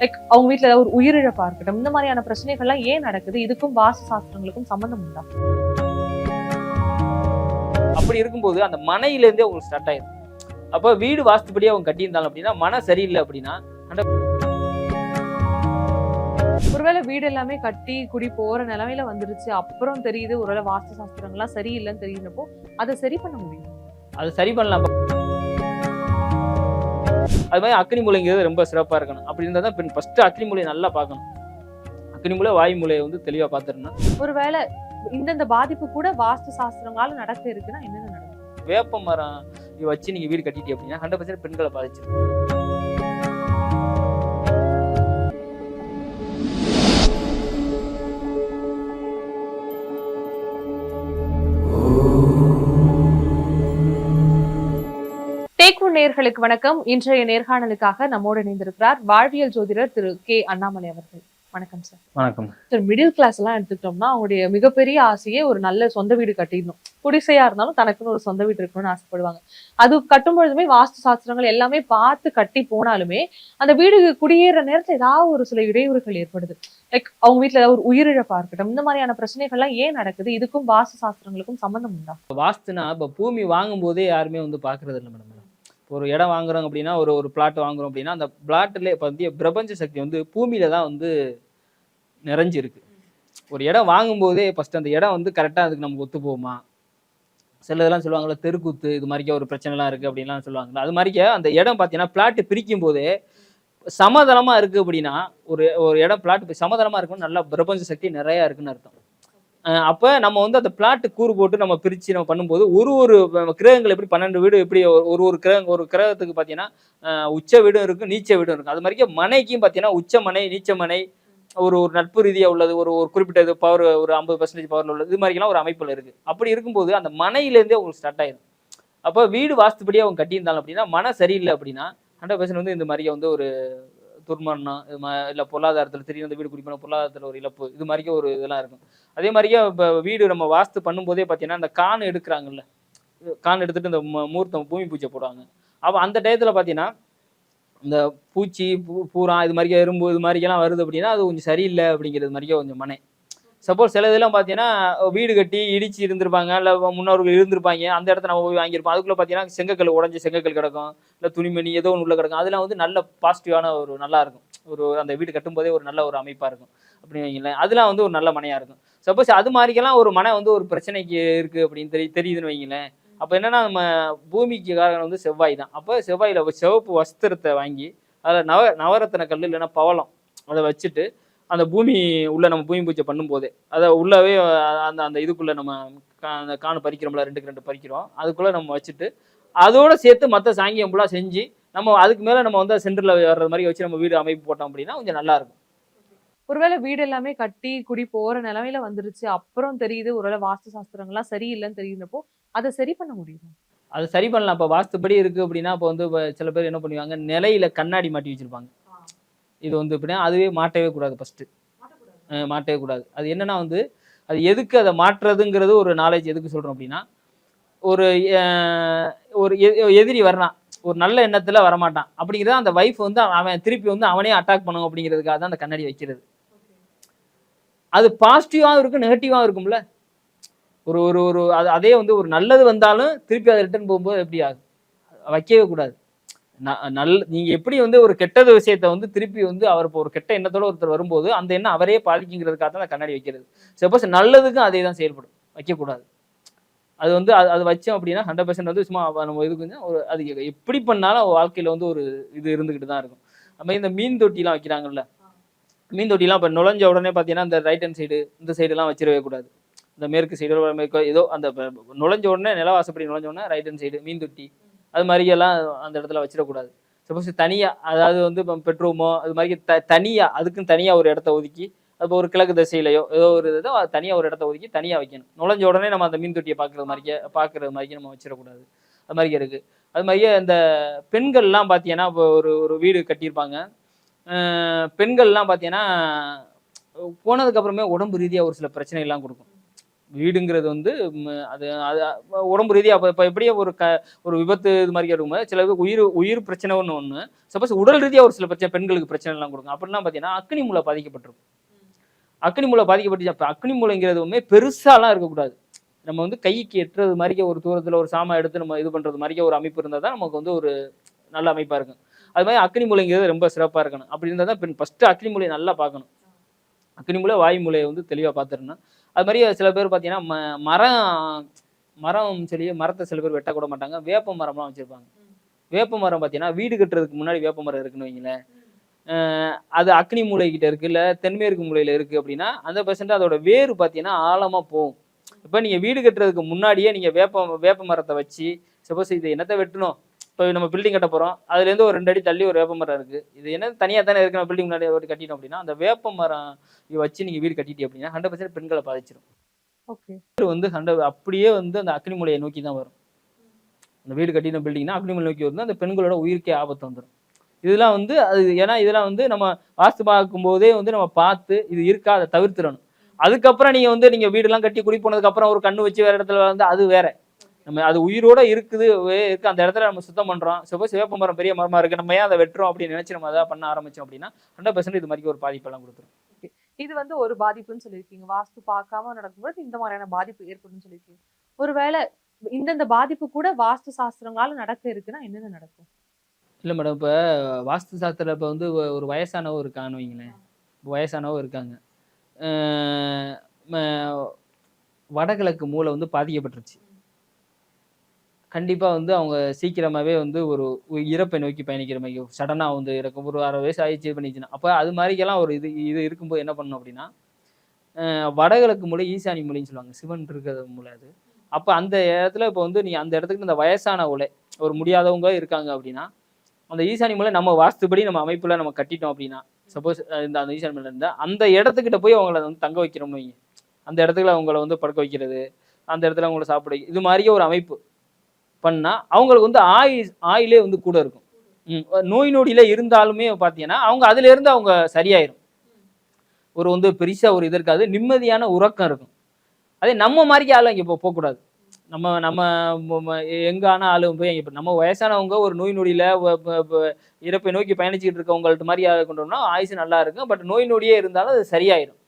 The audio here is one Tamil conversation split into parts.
லைக் அவங்க வீட்டுல ஏதாவது ஒரு உயிரிழப்பா இருக்கட்டும், இந்த மாதிரியான பிரச்சனைகள்லாம் ஏன் நடக்குது? இதுக்கும் வாஸ்து சாஸ்திரங்களுக்கும் சம்பந்தம் உண்டா? அப்படி இருக்கும்போது அந்த மனையில இருந்தே உங்களுக்கு ஸ்டார்ட் ஆயிடும். அப்ப வீடு வாஸ்துபடி அவங்க கட்டியிருந்தாலும் அப்படின்னா மன சரியில்லை அப்படின்னா ஒருவேளை வீடு எல்லாமே கட்டி குடி போற நிலைமையில வந்துருச்சு, அப்புறம் தெரியுது ஒருவேளை வாஸ்து சாஸ்திரங்கள்லாம் சரியில்லைன்னு தெரியுறப்போ அதை சரி பண்ண முடியும்? அது சரி பண்ணலாம். அது மாதிரி அக்னி மூலைங்கிறது ரொம்ப சிறப்பா இருக்கணும். அப்படி இருந்தா தான் ஃபர்ஸ்ட் அக்னி மூலையை நல்லா பார்க்கணும். அக்னி மூலை வாயு மூலையை வந்து தெளிவா பார்த்துடணும். ஒருவேளை இந்த பாதிப்பு கூட வாஸ்து சாஸ்திரங்களால நடக்க இருக்குன்னா என்னென்ன நடக்கும்? வேப்ப மரம் வச்சு நீங்க வீடு கட்டிட்டீங்க அப்படின்னா 100% பெண்களை பாதிச்சிடும். நேயர்களுக்கு வணக்கம். இன்றைய நேர்காணலுக்காக நம்மோடு இணைந்திருக்கிறார் வாழ்வியல் ஜோதிடர் திரு கே அண்ணாமலை அவர்கள். வணக்கம் சார். வணக்கம் சார். மிடில் கிளாஸ் எல்லாம் எடுத்துக்கிட்டோம்னா அவங்களுடைய மிகப்பெரிய ஆசையே ஒரு நல்ல சொந்த வீடு கட்டிடணும். குடிசையா இருந்தாலும் தனக்குன்னு ஒரு சொந்த வீடு இருக்கணும்னு ஆசைப்படுவாங்க. அது கட்டும் பொழுதுமே வாஸ்து சாஸ்திரங்கள் எல்லாமே பார்த்து கட்டி போனாலுமே அந்த வீடு குடியேற நேரத்துல ஏதாவது ஒரு சில இடையூறுகள் ஏற்படுது. லைக் அவங்க வீட்டுல ஏதாவது ஒரு உயிரிழப்பா இருக்கட்டும், இந்த மாதிரியான பிரச்சனைகள்லாம் ஏன் நடக்குது? இதுக்கும் வாஸ்து சாஸ்திரங்களுக்கும் சம்பந்தம் உண்டா? வாஸ்துனா இப்ப பூமி வாங்கும் போதே யாருமே வந்து பாக்குறது இல்லை மேடம். ஒரு இடம் வாங்குறோம் அப்படின்னா ஒரு பிளாட் வாங்குறோம் அப்படின்னா அந்த பிளாட்ல பத்திய பிரபஞ்ச சக்தி வந்து பூமியில தான் வந்து நிறைஞ்சிருக்கு. ஒரு இடம் வாங்கும்போதே ஃபர்ஸ்ட் அந்த இடம் வந்து கரெக்டாக அதுக்கு நமக்கு ஒத்து போகுமா? சில இதெல்லாம் சொல்லுவாங்கல்ல, தெருக்கூத்து இது மாதிரிக்கே ஒரு பிரச்சனைலாம் இருக்குது அப்படின்லாம் சொல்லுவாங்கல்ல. அது மாதிரிக்கே அந்த இடம் பார்த்தீங்கன்னா பிளாட்டு பிரிக்கும் போதே சமதளமாக இருக்குது அப்படின்னா ஒரு ஒரு இடம் பிளாட் சமதளமாக இருக்குன்னு நல்லா பிரபஞ்ச சக்தி நிறையா இருக்குன்னு அர்த்தம். அப்போ நம்ம வந்து அந்த பிளாட்டு கூறு போட்டு நம்ம பிரித்து நம்ம பண்ணும்போது ஒரு கிரகங்கள் எப்படி 12 வீடு எப்படி ஒரு கிரகத்துக்கு பார்த்தீங்கன்னா உச்ச வீடும் இருக்கும், நீச்ச வீடும் இருக்கும். அது மாதிரிக்கே மனைக்கும் பார்த்தீங்கன்னா உச்ச மனை, நீச்ச மனை, ஒரு நட்பு ரீதியாக உள்ளது, ஒரு குறிப்பிட்ட இது பவர், ஒரு 50% பவர்ல உள்ளது, இது மாதிரிலாம் ஒரு அமைப்பில் இருக்குது. அப்படி இருக்கும்போது அந்த மனையிலேருந்தே உங்களுக்கு ஸ்டார்ட் ஆயிடும். அப்போ வீடு வாஸ்துபடி அவங்க கட்டியிருந்தாலும் அப்படின்னா மன சரியில்லை அப்படின்னா 100% வந்து இந்த மாதிரியே வந்து ஒரு துர்மரணம், இல்லை பொருளாதாரத்தில் திடீர்னு வந்து வீடு குடிக்கணும், பொருளாதாரத்தில் ஒரு இழப்பு, இது மாதிரிக்கே ஒரு இதெல்லாம் இருக்கும். அதே மாதிரியே இப்போ வீடு நம்ம வாஸ்து பண்ணும்போதே பார்த்தீங்கன்னா இந்த கான் எடுக்கிறாங்கல்ல, கான் எடுத்துட்டு இந்த மூர்த்தம் பூமி பூஜை போடுவாங்க. அப்போ அந்த டயத்தில் பார்த்தீங்கன்னா இந்த பூச்சி பூரா இது மாதிரிக்கே எறும்பு இது மாதிரிக்கெல்லாம் வருது அப்படின்னா அது கொஞ்சம் சரியில்லை அப்படிங்கிறது மாதிரிக்கே கொஞ்சம் மனை. சப்போஸ் சில இதெல்லாம் பார்த்தீங்கன்னா வீடு கட்டி இடிச்சு இருந்திருப்பாங்க, இல்லை முன்னோர்கள் இருந்திருப்பாங்க, அந்த இடத்த நம்ம போய் வாங்கியிருப்போம். அதுக்குள்ளே பார்த்தீங்கன்னா செங்கக்கல் உடஞ்சி செங்கக்கல் கிடக்கும், இல்லை துணிமணி ஏதோ ஒன்று உள்ள கிடக்கும். அதெல்லாம் வந்து நல்ல பாசிட்டிவான ஒரு நல்லா இருக்கும். ஒரு அந்த வீடு கட்டும்போதே ஒரு நல்ல ஒரு அமைப்பாக இருக்கும் அப்படின்னு வைங்களேன். அதெல்லாம் வந்து ஒரு நல்ல மனையாக இருக்கும். சப்போஸ் அது மாதிரிக்கெல்லாம் ஒரு மனை வந்து ஒரு பிரச்சனைக்கு இருக்குது அப்படின்னு தெரியுதுன்னு வைங்களேன். அப்போ என்னன்னா நம்ம பூமிக்கு காரணம் வந்து செவ்வாய் தான். அப்போ செவ்வாயில் சிவப்பு வஸ்திரத்தை வாங்கி அதில் நவரத்தின கல் இல்லைன்னா பவளம் அதை வச்சுட்டு அந்த பூமி உள்ள நம்ம பூமி பூஜை பண்ணும்போதே அதை உள்ளவே அந்த அந்த இதுக்குள்ள நம்ம அந்த காணு பறிக்கிறோம்ல, 2க்கு 2 பறிக்கிறோம், அதுக்குள்ள நம்ம வச்சுட்டு அதோட சேர்த்து மற்ற சாங்கியம் ஃபுல்லாக செஞ்சு நம்ம அதுக்கு மேலே நம்ம வந்து சென்டரில் வர்றது மாதிரி வச்சு நம்ம வீடு அமைப்பு போட்டோம் அப்படின்னா கொஞ்சம் நல்லா இருக்கும். ஒருவேளை வீடு எல்லாமே கட்டி குடி போற நிலைமையில வந்துருச்சு, அப்புறம் தெரியுது ஒருவேளை வாஸ்து சாஸ்திரங்கள்லாம் சரியில்லைன்னு தெரியுறப்போ அதை சரி பண்ண முடியுமா? அதை சரி பண்ணலாம். இப்போ வாஸ்துபடி இருக்கு அப்படின்னா இப்போ வந்து சில பேர் என்ன பண்ணுவாங்க, நிலையில கண்ணாடி மாட்டி வச்சிருப்பாங்க. இது வந்து எப்படின்னா அதுவே மாட்டவே கூடாது. ஃபர்ஸ்ட் மாட்டவே கூடாது. அது என்னன்னா வந்து அது எதுக்கு அதை மாற்றுறதுங்கிறது ஒரு நாலேஜ் எதுக்கு சொல்றோம் அப்படின்னா, ஒரு ஒரு எதிரி வர்றான், ஒரு நல்ல எண்ணத்துல வரமாட்டான் அப்படிங்கிறத அந்த வைஃப் வந்து அவன் திருப்பி வந்து அவனே அட்டாக் பண்ணும் அப்படிங்கிறதுக்காக தான் அந்த கண்ணாடி வைக்கிறது. அது பாசிட்டிவாகவும் இருக்கும், நெகட்டிவாகவும் இருக்கும்ல. ஒரு ஒரு ஒரு அதே வந்து ஒரு நல்லது வந்தாலும் திருப்பி அதை ரிட்டர்ன் போகும்போது எப்படி ஆகும்? வைக்கவே கூடாது. நீங்க எப்படி வந்து ஒரு கெட்டது விஷயத்த வந்து திருப்பி வந்து அவர் இப்போ ஒரு கெட்ட எண்ணத்தோட ஒருத்தர் வரும்போது அந்த எண்ணம் அவரே பாதிக்குங்கிறதுக்காக தான் கண்ணாடி வைக்கிறது. சப்போஸ் நல்லதுக்கும் அதே தான் செயல்படும், வைக்கக்கூடாது. அது வந்து அது வச்சோம் அப்படின்னா 100% வந்து சும்மா நம்ம இதுக்கு ஒரு அது எப்படி பண்ணாலும் வாழ்க்கையில வந்து ஒரு இது இருந்துகிட்டு தான் இருக்கும். நம்ம இந்த மீன் தொட்டிலாம் வைக்கிறாங்கல்ல, மீன் தொட்டிலாம் இப்போ நுழைஞ்ச உடனே பார்த்தீங்கன்னா இந்த ரைட் ஹேண்ட் சைடு இந்த சைடுலாம் வச்சிடவே கூடாது. இந்த மேற்கு சைடு மேற்கோ ஏதோ அந்த நுழைஞ்ச உடனே நிலவாசப்படி நுழைஞ்ச உடனே ரைட் ஹேண்ட் சைடு மீன் தொட்டி அது மாதிரியெல்லாம் அந்த இடத்துல வச்சிடக்கூடாது. சப்போஸ் தனியாக அதாவது வந்து இப்போ பெட்ரூமோ அது மாதிரி தனியாக அதுக்குன்னு தனியாக ஒரு இடத்த ஒதுக்கி, அது ஒரு கிழக்கு திசையிலையோ ஏதோ ஒரு இதோ தனியாக ஒரு இடத்த ஒதுக்கி தனியாக வைக்கணும். நுழைஞ்ச உடனே நம்ம அந்த மீன் தொட்டியை பார்க்குறது மாதிரி நம்ம வச்சிடக்கூடாது. அது மாதிரி இருக்குது. அது மாதிரியே இந்த பெண்கள்லாம் பார்த்தீங்கன்னா இப்போ ஒரு வீடு கட்டியிருப்பாங்க. பெண்கள்லாம் பார்த்தீங்கன்னா போனதுக்கப்புறமே உடம்பு ரீதியாக ஒரு சில பிரச்சனைகள்லாம் கொடுக்கும். வீடுங்கிறது வந்து அது அது உடம்பு ரீதியா இப்போ எப்படியே ஒரு விபத்து இது மாதிரி இருக்கும்போது சில பேர் உயிர் பிரச்சனை ஒன்று சப்போஸ் உடல் ரீதியா ஒரு சில பிரச்சனை பெண்களுக்கு பிரச்சனை எல்லாம் கொடுக்கும். அப்படிலாம் பார்த்தீங்கன்னா அக்னி மூலை பாதிக்கப்பட்டிருக்கும். அக்னி மூலை பாதிக்கப்பட்டுச்சு. அப்போ அக்னி மூலைங்கிறது பெருசாலாம் இருக்கக்கூடாது. நம்ம வந்து கைக்கு எட்டுறது மாதிரி ஒரு தூரத்தில் ஒரு சாமான் எடுத்து நம்ம இது பண்றது மாதிரி ஒரு அமைப்பு இருந்தால் தான் நமக்கு வந்து ஒரு நல்ல அமைப்பா இருக்கும். அது மாதிரி அக்னி மூலைங்கிறது ரொம்ப சிறப்பா இருக்கணும். அப்படி இருந்தால் தான் பெண் ஃபர்ஸ்ட் அக்னி மூலையை நல்லா பார்க்கணும். அக்னி மூலை வாயு மூலையை வந்து தெளிவாக பார்த்துருந்தோம். அது மாதிரி சில பேர் பார்த்தீங்கன்னா மரம் சொல்லி மரத்தை சில பேர் வெட்டக்கூட மாட்டாங்க. வேப்ப மரம்லாம் வச்சிருப்பாங்க. வேப்ப மரம் பார்த்தீங்கன்னா வீடு கட்டுறதுக்கு முன்னாடி வேப்ப மரம் இருக்குன்னு வைங்களேன். அது அக்னி மூலை கிட்ட இருக்கு, இல்லை தென்மேற்கு மூலையில இருக்கு அப்படின்னா அந்த பெர்சன்ட் அதோட வேறு பார்த்தீங்கன்னா ஆழமா போகும். இப்போ நீங்க வீடு கட்டுறதுக்கு முன்னாடியே நீங்க வேப்ப மரத்தை வச்சு சப்போஸ் இது என்னத்தை வெட்டணும், இப்போ நம்ம பில்டிங் கட்ட போறோம், அதுல இருந்து ஒரு 2 அடி தள்ளி ஒரு வேப்ப மரம் இருக்கு, இது என்ன தனியா தானே இருக்கு, நம்ம பில்டிங் முன்னாடி கட்டிட்டோம் அப்படின்னா அந்த வேப்ப மரம் வச்சு நீங்க வீடு கட்டிட்டீங்க அப்படின்னா 100% பெண்களை பாதிச்சிடும். ஓகே. வந்து அப்படியே வந்து அந்த அக்னி மூலையை நோக்கி தான் வரும். அந்த வீடு கட்டின பில்டிங்னா அக்னி மூலை நோக்கி வந்து அந்த பெண்களோட உயிருக்கே ஆபத்து வந்துடும். இதெல்லாம் வந்து அது ஏன்னா இதெல்லாம் வந்து நம்ம வாஸ்து பார்க்கும் போதே வந்து நம்ம பார்த்து இது இருக்கா அதை தவிர்த்துடணும். அதுக்கப்புறம் நீங்க வீடுலாம் கட்டி குடி போனதுக்கு அப்புறம் ஒரு கண்ணு வச்சு வேற இடத்துல வந்து அது வேற. நம்ம அது உயிரோட இருக்குது அந்த இடத்துல நம்ம சுத்தம் பண்றோம். சப்போஸ் வேப்ப மரம் பெரிய மரமா இருக்கு, நம்ம ஏன் அதை வெட்டுறோம் அப்படின்னு நினைச்சு நம்ம அதை பண்ண ஆரம்பிச்சோம் அப்படின்னா 100% இது மாதிரி ஒரு பாதிப்பெல்லாம் கொடுத்துரும். இது வந்து ஒரு பாதிப்புன்னு சொல்லியிருக்கீங்க. வாஸ்து பார்க்காம நடக்கும்போது இந்த மாதிரியான பாதிப்பு ஏற்படும் சொல்லியிருக்கீங்க. ஒருவேளை இந்தந்த பாதிப்பு கூட வாஸ்து சாஸ்திரங்களால நடக்க இருக்குன்னா என்னென்ன நடக்கும்? இல்லை மேடம், இப்போ வாஸ்து சாஸ்திரத்தில் இப்போ வந்து ஒரு வயசானவோ இருக்கான்னு வைங்களேன். வயசானவோ இருக்காங்க, வடகிழக்கு மூலை வந்து பாதிக்கப்பட்டுருச்சு. கண்டிப்பாக வந்து அவங்க சீக்கிரமாகவே வந்து ஒரு இறப்பை நோக்கி பயணிக்கிற மாதிரி சடனாக வந்து இறக்கும். ஒரு 60 வயசு ஆயிடுச்சு பண்ணிச்சுன்னா அப்போ அது மாதிரிக்கெல்லாம் ஒரு இது இருக்கும்போது என்ன பண்ணணும் அப்படின்னா வடகிழக்கு மூலை ஈசானி மூலைன்னு சொல்லுவாங்க, சிவன் இருக்கிற மூலை அது. அப்போ அந்த இடத்துல இப்போ வந்து நீ அந்த இடத்துக்கு இந்த வயசான உலை ஒரு முடியாதவங்க இருக்காங்க அப்படின்னா அந்த ஈசானி மூலை நம்ம வாஸ்துபடி நம்ம அமைப்புல நம்ம கட்டிட்டோம் அப்படின்னா சப்போஸ் அந்த ஈசானி மூலை இருந்தால் அந்த இடத்துக்கிட்ட போய் அவங்கள வந்து தங்க வைக்கிறோம்னு வைங்க. அந்த இடத்துல அவங்கள வந்து படுக்க வைக்கிறது, அந்த இடத்துல அவங்கள சாப்பிட இது மாதிரியே ஒரு அமைப்பு பண்ணா அவங்களுக்கு வந்து ஆயிலே வந்து கூட இருக்கும். நோய் நொடியில இருந்தாலுமே பார்த்தீங்கன்னா அவங்க அதுல இருந்து அவங்க சரியாயிரும். ஒரு வந்து பெருசா ஒரு இது இருக்காது, நிம்மதியான உறக்கம் இருக்கும். அதே நம்ம மாதிரி ஆளும் இங்கே போகக்கூடாது. நம்ம எங்கான ஆளு போய் இப்போ நம்ம வயசானவங்க ஒரு நோய் நொடியில இறப்பை நோக்கி பயணிச்சுட்டு இருக்கவங்கள்ட்ட மாதிரி கொண்டோம்னா ஆயுசு நல்லா இருக்கும். பட் நோய் நொடியே இருந்தாலும் அது சரியாயிடும்.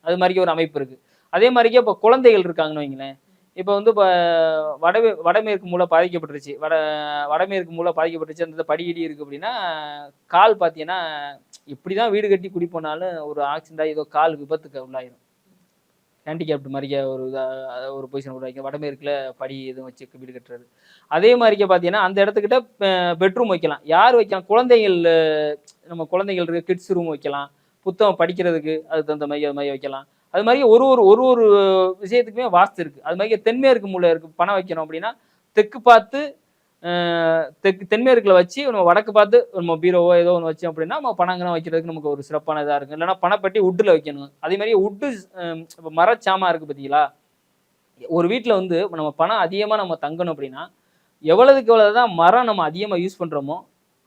அது மாதிரி ஒரு அமைப்பு இருக்கு. அதே மாதிரிக்கே இப்போ குழந்தைகள் இருக்காங்கன்னு வைங்களேன். இப்போ வந்து இப்போ வடமேற்கு மூலை பாதிக்கப்பட்டுருச்சு, வடமேற்கு மூலை பாதிக்கப்பட்டுருச்சு, அந்த படிக்கடி இருக்குது அப்படின்னா கால் பார்த்தீங்கன்னா இப்படி தான் வீடு கட்டி குடி போனாலும் ஒரு ஆக்சிடென்ட் ஏதோ கால் விபத்துக்கு உள்ளாயிரும். ஹேண்டிகேப்ட் மாதிரிக்க ஒரு பொசிஷன் உருவாக்கி வடமேற்குல படி எதுவும் வச்சு வீடு கட்டுறது. அதே மாதிரிக்க பார்த்தீங்கன்னா அந்த இடத்துக்கிட்ட பெட்ரூம் வைக்கலாம். யார் வைக்கலாம்? குழந்தைகள், நம்ம குழந்தைகள் இருக்கு, கிட்ஸ் ரூம் வைக்கலாம், புத்தகம் படிக்கிறதுக்கு அது தகுந்த மாதிரி அது மாதிரி வைக்கலாம். அது மாதிரி ஒரு விஷயத்துக்குமே வாஸ்து இருக்கு. அது மாதிரி தென்மேற்கு மூலை இருக்கு, பணம் வைக்கணும் அப்படின்னா தெற்கு பார்த்து தென்மேற்குல வச்சு நம்ம வடக்கு பார்த்து நம்ம பீரோவோ ஏதோ ஒன்று வச்சோம் அப்படின்னா நம்ம பணங்கள்லாம் வைக்கிறதுக்கு நமக்கு ஒரு சிறப்பான இதாக இருக்கும். இல்லைன்னா பணப்பட்டி உட்டில் வைக்கணும். அதே மாதிரி உட்டு இப்போ மரச்சாமா இருக்கு பார்த்தீங்களா, ஒரு வீட்டில் வந்து நம்ம பணம் அதிகமாக நம்ம தங்கணும் அப்படின்னா எவ்வளவுக்கு எவ்வளவுதான் மரம் நம்ம அதிகமாக யூஸ் பண்ணுறோமோ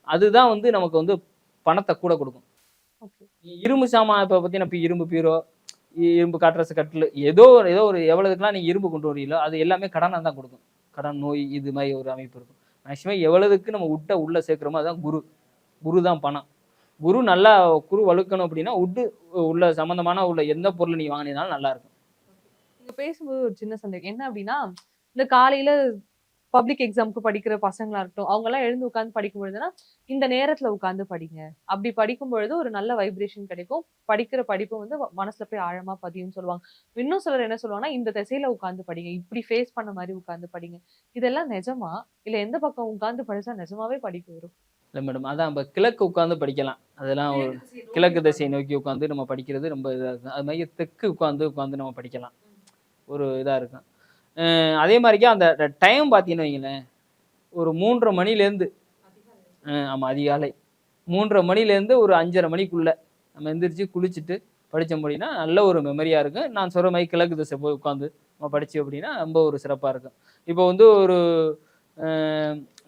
அதுதான் வந்து நமக்கு வந்து பணத்தை கூட கொடுக்கும். இரும்பு சாமான் இப்போ பார்த்தீங்கன்னா இப்போ இரும்பு பீரோ, இரும்பு காட்ரஸ் கட்டில் ஏதோ ஒரு எவ்வளவுக்குலாம் நீங்கள் இரும்பு கொண்டு வரீங்களோ அது எல்லாமே கடனாக தான் கொடுக்கும். கடன், நோய், இது மாதிரி ஒரு அமைப்பு இருக்கும். மேக்சிமம் எவ்வளவுக்கு நம்ம உட்டை உள்ள சேர்க்கிறோமோ அதுதான் குரு தான் பணம். நல்லா குரு வலுக்கணும் அப்படின்னா உட்டு உள்ள சம்பந்தமான உள்ள எந்த பொருள் நீ வாங்கினாலும் நல்லா இருக்கும். நீங்க பேசும்போது ஒரு சின்ன சந்தேகம் என்ன அப்படின்னா, இந்த காலையில பப்ளிக் எக்ஸாமுக்கு படிக்கிற பசங்களா இருக்கட்டும், அவங்க எல்லாம் எழுந்து உட்கார்ந்து படிக்கும் பொழுதுனா இந்த நேரத்துல உட்கார்ந்து படிங்க. அப்படி படிக்கும் பொழுது ஒரு நல்ல வைப்ரேஷன் கிடைக்கும். படிக்கிற படிப்பு வந்து மனசுல போய் ஆழமா பதியும்னு சொல்லுவாங்க. இன்னும் சிலர் என்ன சொல்லுவாங்கன்னா, இந்த திசையில உட்கார்ந்து படிங்க, இப்படி ஃபேஸ் பண்ண மாதிரி உட்கார்ந்து படிங்க. இதெல்லாம் நிஜமா? இல்ல எந்த பக்கம் உட்கார்ந்து படிச்சா நிஜமாவே படிப்பு வரும்? இல்லை மேடம், அதான் நம்ம கிழக்கு உட்காந்து படிக்கலாம். அதெல்லாம் ஒரு கிழக்கு திசையை நோக்கி உட்காந்து நம்ம படிக்கிறது ரொம்ப இதாக இருக்கும். அது மாதிரி தெற்கு உட்காந்து நம்ம படிக்கலாம், ஒரு இதாக இருக்கும். அதே மாதிரிக்கே அந்த டைம் பார்த்தீங்கன்னு வைங்களேன், ஒரு 3:30 மணிலேருந்து ஆமாம் அதிகாலை 3:30 மணிலேருந்து ஒரு 5:30 மணிக்குள்ளே நம்ம எந்திரிச்சு குளிச்சுட்டு படித்தோம் அப்படின்னா நல்ல ஒரு மெமரியாக இருக்கும். நான் சொல்கிற மாதிரி கிழக்கு திசை போய் உட்காந்து நம்ம படித்தோம் அப்படின்னா ரொம்ப ஒரு சிறப்பாக இருக்கும். இப்போ வந்து ஒரு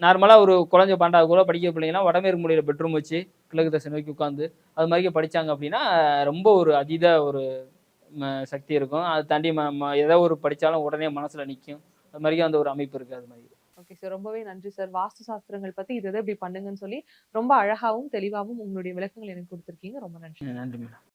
நார்மலாக ஒரு குழந்தை 12வது கூட படிக்கிற பிள்ளைங்கலாம் வடமேற்கு மூலையில் பெட்ரூம் வச்சு கிழக்கு திசை நோக்கி உட்காந்து அது மாதிரி படித்தாங்க அப்படின்னா ரொம்ப ஒரு அதீத ஒரு சக்தி இருக்கும். அதை தாண்டி ஏதோ ஒரு படிச்சாலும் உடனே மனசுல நிக்கும். அது மாதிரி அந்த ஒரு அமைப்பு இருக்கு அது மாதிரி. Okay sir. ரொம்பவே நன்றி சார். வாஸ்து சாஸ்திரங்கள் பத்தி இத இப்படி பண்ணுங்கன்னு சொல்லி ரொம்ப அழகாவும், தெளிவாவும் உங்களுடைய விளக்கங்கள் எனக்கு குடுத்திருக்கீங்க. ரொம்ப நன்றி. நன்றி மேடம்.